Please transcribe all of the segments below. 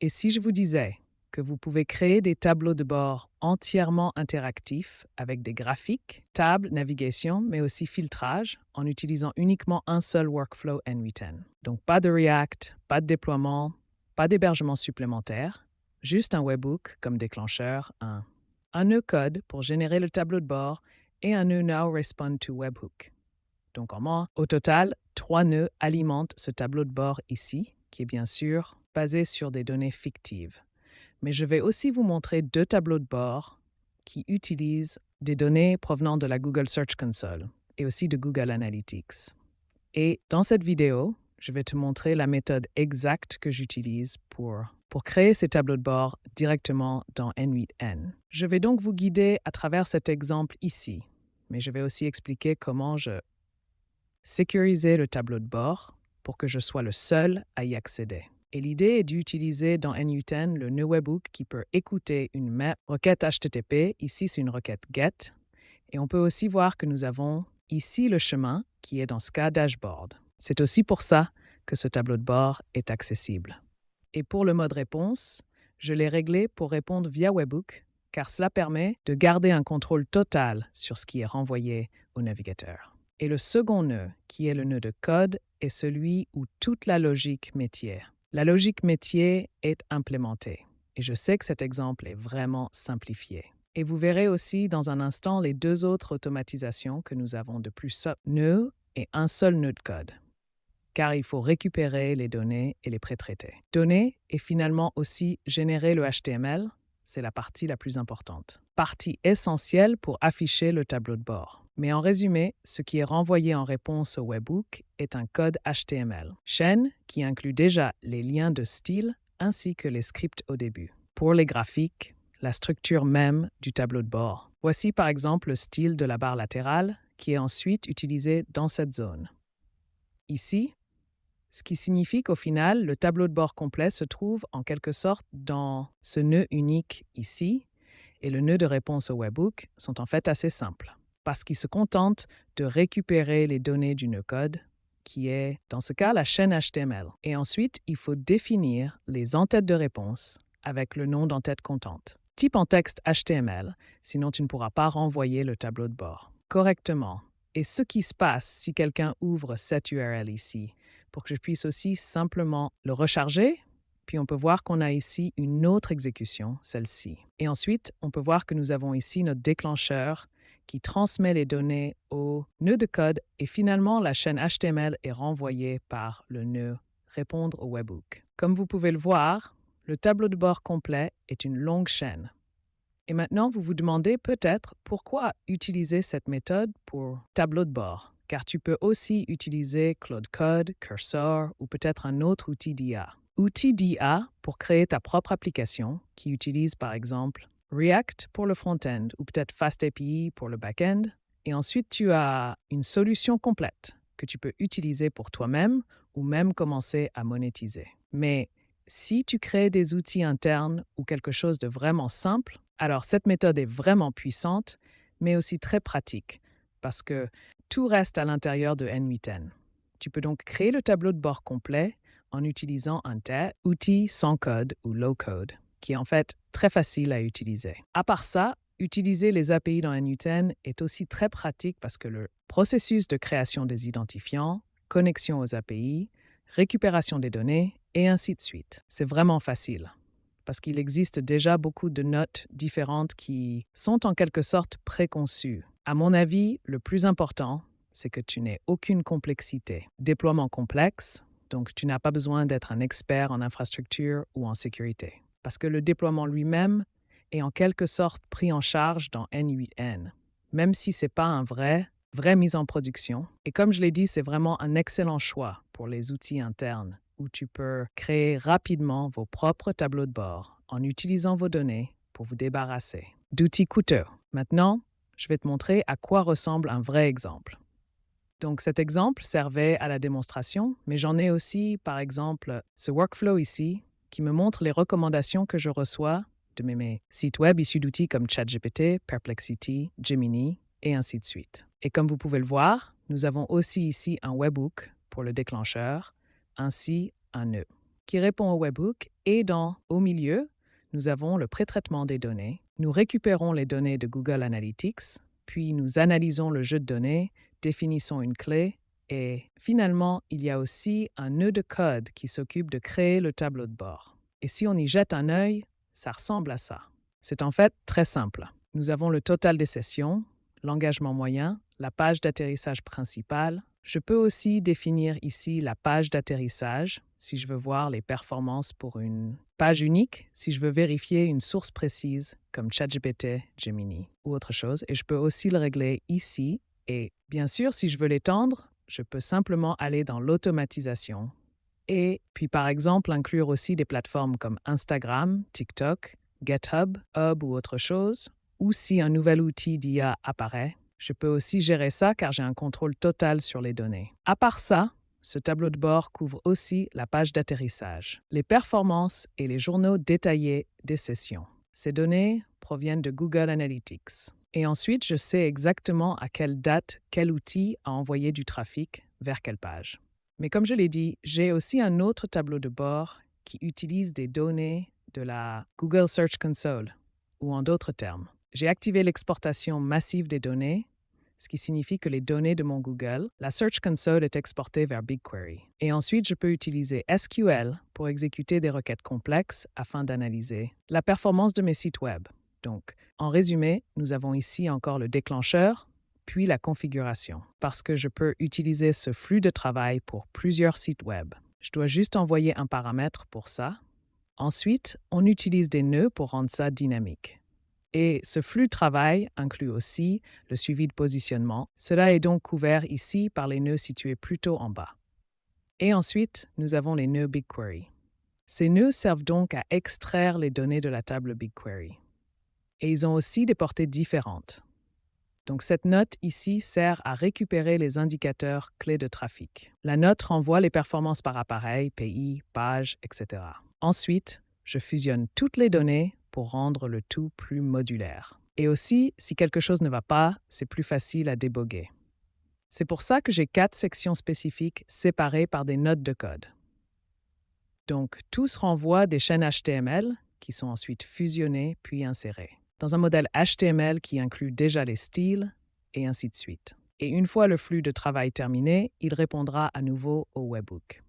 Et si je vous disais que vous pouvez créer des tableaux de bord entièrement interactifs avec des graphiques, tables, navigation, mais aussi filtrage en utilisant uniquement un seul workflow N8N. Donc pas de React, pas de déploiement, pas d'hébergement supplémentaire, juste un webhook comme déclencheur, un nœud code pour générer le tableau de bord et un nœud Now Respond to Webhook. Donc en moins, au total, 3 nœuds alimentent ce tableau de bord ici, qui est bien sûr basé sur des données fictives. Mais je vais aussi vous montrer 2 tableaux de bord qui utilisent des données provenant de la Google Search Console et aussi de Google Analytics. Et dans cette vidéo, je vais te montrer la méthode exacte que j'utilise pour créer ces tableaux de bord directement dans N8N. Je vais donc vous guider à travers cet exemple ici, mais je vais aussi expliquer comment je sécuriser le tableau de bord pour que je sois le seul à y accéder. Et l'idée est d'utiliser dans N8N le nœud webhook qui peut écouter une requête HTTP. Ici, c'est une requête GET. Et on peut aussi voir que nous avons ici le chemin qui est dans ce cas dashboard. C'est aussi pour ça que ce tableau de bord est accessible. Et pour le mode réponse, je l'ai réglé pour répondre via webhook car cela permet de garder un contrôle total sur ce qui est renvoyé au navigateur. Et le second nœud, qui est le nœud de code, est celui où toute la logique métier. La logique métier est implémentée. Et je sais que cet exemple est vraiment simplifié. Et vous verrez aussi dans un instant les 2 autres automatisations que nous avons de plus nœuds et un seul nœud de code. Car il faut récupérer les données et les pré-traiter. Donner et finalement aussi générer le HTML, c'est la partie la plus importante. Partie essentielle pour afficher le tableau de bord. Mais en résumé, ce qui est renvoyé en réponse au webhook est un code HTML. Chaîne qui inclut déjà les liens de style ainsi que les scripts au début. Pour les graphiques, la structure même du tableau de bord. Voici par exemple le style de la barre latérale qui est ensuite utilisé dans cette zone. Ici, ce qui signifie qu'au final, le tableau de bord complet se trouve en quelque sorte dans ce nœud unique ici, et le nœud de réponse au webhook sont en fait assez simples, parce qu'ils se contentent de récupérer les données du nœud code, qui est, dans ce cas, la chaîne HTML. Et ensuite, il faut définir les entêtes de réponse avec le nom d'entête comptante. Type en texte HTML, sinon tu ne pourras pas renvoyer le tableau de bord correctement. Et ce qui se passe si quelqu'un ouvre cette URL ici, pour que je puisse aussi simplement le recharger, puis on peut voir qu'on a ici une autre exécution, celle-ci. Et ensuite, on peut voir que nous avons ici notre déclencheur qui transmet les données au nœud de code et finalement la chaîne HTML est renvoyée par le nœud répondre au webhook. Comme vous pouvez le voir, le tableau de bord complet est une longue chaîne. Et maintenant, vous vous demandez peut-être pourquoi utiliser cette méthode pour tableau de bord, car tu peux aussi utiliser Claude Code, Cursor ou peut-être un autre outil d'IA. Outil d'IA pour créer ta propre application qui utilise par exemple React pour le front-end ou peut-être FastAPI pour le back-end. Et ensuite, tu as une solution complète que tu peux utiliser pour toi-même ou même commencer à monétiser. Mais si tu crées des outils internes ou quelque chose de vraiment simple, alors cette méthode est vraiment puissante, mais aussi très pratique, parce que tout reste à l'intérieur de N8N. Tu peux donc créer le tableau de bord complet en utilisant un outil sans code ou low code, qui est en fait très facile à utiliser. À part ça, utiliser les API dans N8N est aussi très pratique parce que le processus de création des identifiants, connexion aux API, récupération des données, et ainsi de suite. C'est vraiment facile, parce qu'il existe déjà beaucoup de notes différentes qui sont en quelque sorte préconçues. À mon avis, le plus important, c'est que tu n'aies aucune complexité. Déploiement complexe, donc tu n'as pas besoin d'être un expert en infrastructure ou en sécurité, parce que le déploiement lui-même est en quelque sorte pris en charge dans N8N, même si ce n'est pas un vraie mise en production. Et comme je l'ai dit, c'est vraiment un excellent choix pour les outils internes où tu peux créer rapidement vos propres tableaux de bord en utilisant vos données pour vous débarrasser d'outils coûteux. Maintenant, je vais te montrer à quoi ressemble un vrai exemple. Donc cet exemple servait à la démonstration, mais j'en ai aussi, par exemple, ce workflow ici qui me montre les recommandations que je reçois de mes sites web issus d'outils comme ChatGPT, Perplexity, Gemini, et ainsi de suite. Et comme vous pouvez le voir, nous avons aussi ici un webhook pour le déclencheur, ainsi un nœud. qui répond au webhook et au milieu, nous avons le pré-traitement des données. Nous récupérons les données de Google Analytics, puis nous analysons le jeu de données, définissons une clé et finalement, il y a aussi un nœud de code qui s'occupe de créer le tableau de bord. Et si on y jette un œil, ça ressemble à ça. C'est en fait très simple. Nous avons le total des sessions, l'engagement moyen, la page d'atterrissage principale. Je peux aussi définir ici la page d'atterrissage si je veux voir les performances pour une page unique, si je veux vérifier une source précise comme ChatGPT, Gemini ou autre chose. Et je peux aussi le régler ici. Et bien sûr, si je veux l'étendre, je peux simplement aller dans l'automatisation. Et puis par exemple, inclure aussi des plateformes comme Instagram, TikTok, GitHub, Hub ou autre chose. Ou si un nouvel outil d'IA apparaît, je peux aussi gérer ça car j'ai un contrôle total sur les données. À part ça, ce tableau de bord couvre aussi la page d'atterrissage, les performances et les journaux détaillés des sessions. Ces données proviennent de Google Analytics. Et ensuite, je sais exactement à quelle date, quel outil a envoyé du trafic vers quelle page. Mais comme je l'ai dit, j'ai aussi un autre tableau de bord qui utilise des données de la Google Search Console, ou en d'autres termes. J'ai activé l'exportation massive des données, ce qui signifie que les données de mon Google, la Search Console est exportée vers BigQuery. Et ensuite, je peux utiliser SQL pour exécuter des requêtes complexes afin d'analyser la performance de mes sites web. Donc, en résumé, nous avons ici encore le déclencheur, puis la configuration, parce que je peux utiliser ce flux de travail pour plusieurs sites web. Je dois juste envoyer un paramètre pour ça. Ensuite, on utilise des nœuds pour rendre ça dynamique. Et ce flux de travail inclut aussi le suivi de positionnement. Cela est donc couvert ici par les nœuds situés plutôt en bas. Et ensuite, nous avons les nœuds BigQuery. Ces nœuds servent donc à extraire les données de la table BigQuery. Et ils ont aussi des portées différentes. Donc cette note ici sert à récupérer les indicateurs clés de trafic. La note renvoie les performances par appareil, pays, page, etc. Ensuite, je fusionne toutes les données pour rendre le tout plus modulaire. Et aussi, si quelque chose ne va pas, c'est plus facile à déboguer. C'est pour ça que j'ai 4 sections spécifiques séparées par des notes de code. Donc, tous renvoient des chaînes HTML qui sont ensuite fusionnées puis insérées dans un modèle HTML qui inclut déjà les styles et ainsi de suite. Et une fois le flux de travail terminé, il répondra à nouveau au webhook.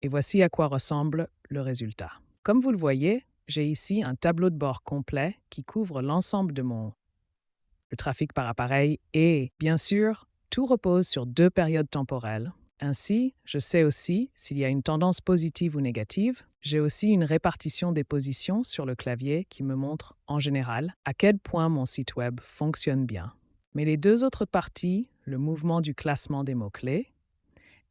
Et voici à quoi ressemble le résultat. Comme vous le voyez, j'ai ici un tableau de bord complet qui couvre l'ensemble de le trafic par appareil et, bien sûr, tout repose sur 2 périodes temporelles. Ainsi, je sais aussi s'il y a une tendance positive ou négative. J'ai aussi une répartition des positions sur le clavier qui me montre, en général, à quel point mon site web fonctionne bien. Mais les 2 autres parties, le mouvement du classement des mots-clés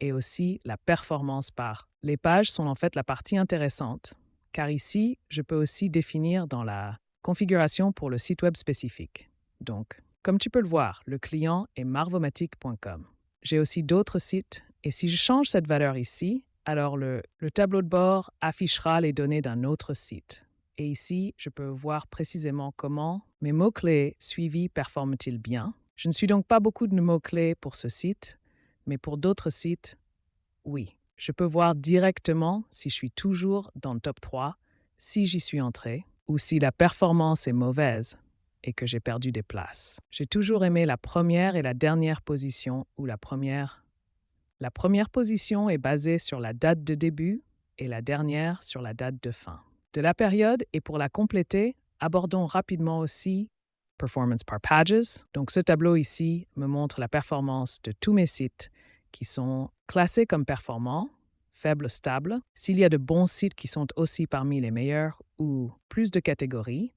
et aussi la performance par les pages sont en fait la partie intéressante, car ici, je peux aussi définir dans la configuration pour le site web spécifique. Donc, comme tu peux le voir, le client est marvomatic.com. J'ai aussi d'autres sites, et si je change cette valeur ici, alors le tableau de bord affichera les données d'un autre site. Et ici, je peux voir précisément comment mes mots-clés suivis performent-ils bien. Je ne suis donc pas beaucoup de mots-clés pour ce site, mais pour d'autres sites, oui. Je peux voir directement si je suis toujours dans le top 3, si j'y suis entré, ou si la performance est mauvaise et que j'ai perdu des places. J'ai toujours aimé la première et la dernière position, ou la première position est basée sur la date de début et la dernière sur la date de fin de la période. Et pour la compléter, abordons rapidement aussi Performance par Pages. Donc ce tableau ici me montre la performance de tous mes sites qui sont classés comme performants, faibles, stables. S'il y a de bons sites qui sont aussi parmi les meilleurs ou plus de catégories.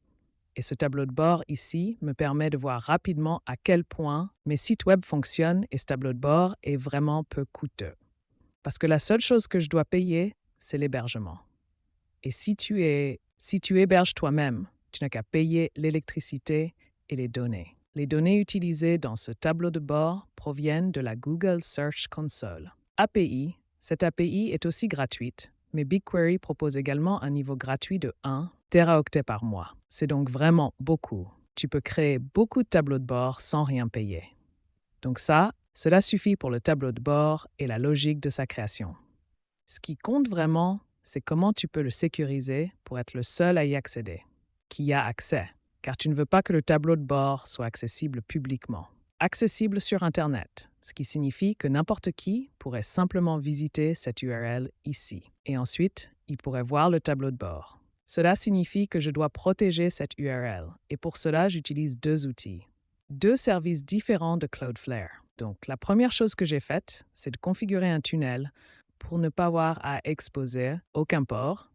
Et ce tableau de bord ici me permet de voir rapidement à quel point mes sites web fonctionnent et ce tableau de bord est vraiment peu coûteux. Parce que la seule chose que je dois payer, c'est l'hébergement. Et si tu héberges toi-même, tu n'as qu'à payer l'électricité et les données. Les données utilisées dans ce tableau de bord proviennent de la Google Search Console. API, cette API est aussi gratuite, mais BigQuery propose également un niveau gratuit de 1 teraoctet par mois. C'est donc vraiment beaucoup. Tu peux créer beaucoup de tableaux de bord sans rien payer. Donc cela suffit pour le tableau de bord et la logique de sa création. Ce qui compte vraiment, c'est comment tu peux le sécuriser pour être le seul à y accéder, qui y a accès, car tu ne veux pas que le tableau de bord soit accessible publiquement. Accessible sur Internet, ce qui signifie que n'importe qui pourrait simplement visiter cette URL ici. Et ensuite, il pourrait voir le tableau de bord. Cela signifie que je dois protéger cette URL, et pour cela, j'utilise deux outils. Deux services différents de Cloudflare. Donc, la première chose que j'ai faite, c'est de configurer un tunnel pour ne pas avoir à exposer aucun port.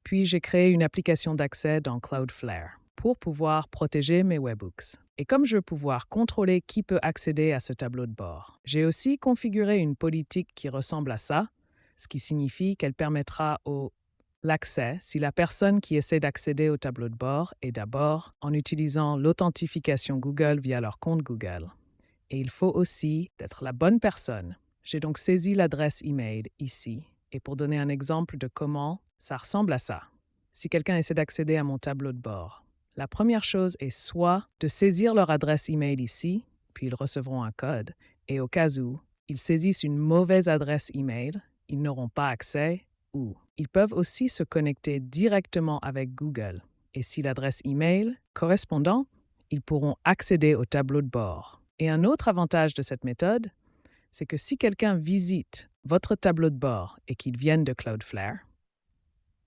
Puis, j'ai créé une application d'accès dans Cloudflare pour pouvoir protéger mes webhooks. Et comme je veux pouvoir contrôler qui peut accéder à ce tableau de bord, j'ai aussi configuré une politique qui ressemble à ça, ce qui signifie qu'elle permettra l'accès si la personne qui essaie d'accéder au tableau de bord est d'abord en utilisant l'authentification Google via leur compte Google. Et il faut aussi être la bonne personne. J'ai donc saisi l'adresse email ici. Et pour donner un exemple de comment ça ressemble à ça, si quelqu'un essaie d'accéder à mon tableau de bord, la première chose est soit de saisir leur adresse email ici, puis ils recevront un code, et au cas où ils saisissent une mauvaise adresse email, ils n'auront pas accès, ou ils peuvent aussi se connecter directement avec Google. Et si l'adresse email correspondant, ils pourront accéder au tableau de bord. Et un autre avantage de cette méthode, c'est que si quelqu'un visite votre tableau de bord et qu'il vienne de Cloudflare,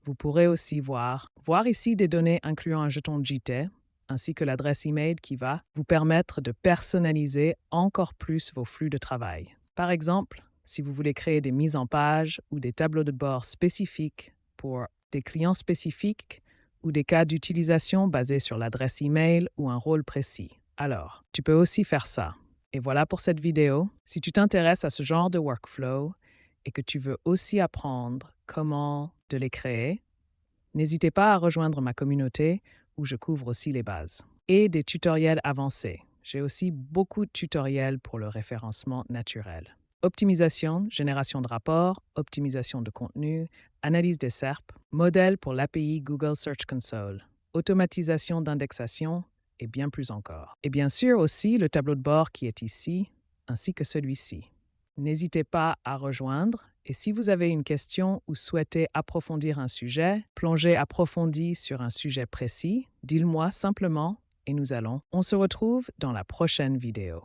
vous pourrez aussi voir ici des données incluant un jeton JIT, ainsi que l'adresse email qui va vous permettre de personnaliser encore plus vos flux de travail. Par exemple, si vous voulez créer des mises en page ou des tableaux de bord spécifiques pour des clients spécifiques ou des cas d'utilisation basés sur l'adresse email ou un rôle précis. Alors, tu peux aussi faire ça. Et voilà pour cette vidéo. Si tu t'intéresses à ce genre de workflow et que tu veux aussi apprendre comment de les créer, n'hésitez pas à rejoindre ma communauté où je couvre aussi les bases. Et des tutoriels avancés. J'ai aussi beaucoup de tutoriels pour le référencement naturel. Optimisation, génération de rapports, optimisation de contenu, analyse des SERP, modèle pour l'API Google Search Console, automatisation d'indexation et bien plus encore. Et bien sûr aussi le tableau de bord qui est ici, ainsi que celui-ci. N'hésitez pas à rejoindre et si vous avez une question ou souhaitez approfondir un sujet, plonger approfondi sur un sujet précis, dites-le-moi simplement et on se retrouve dans la prochaine vidéo.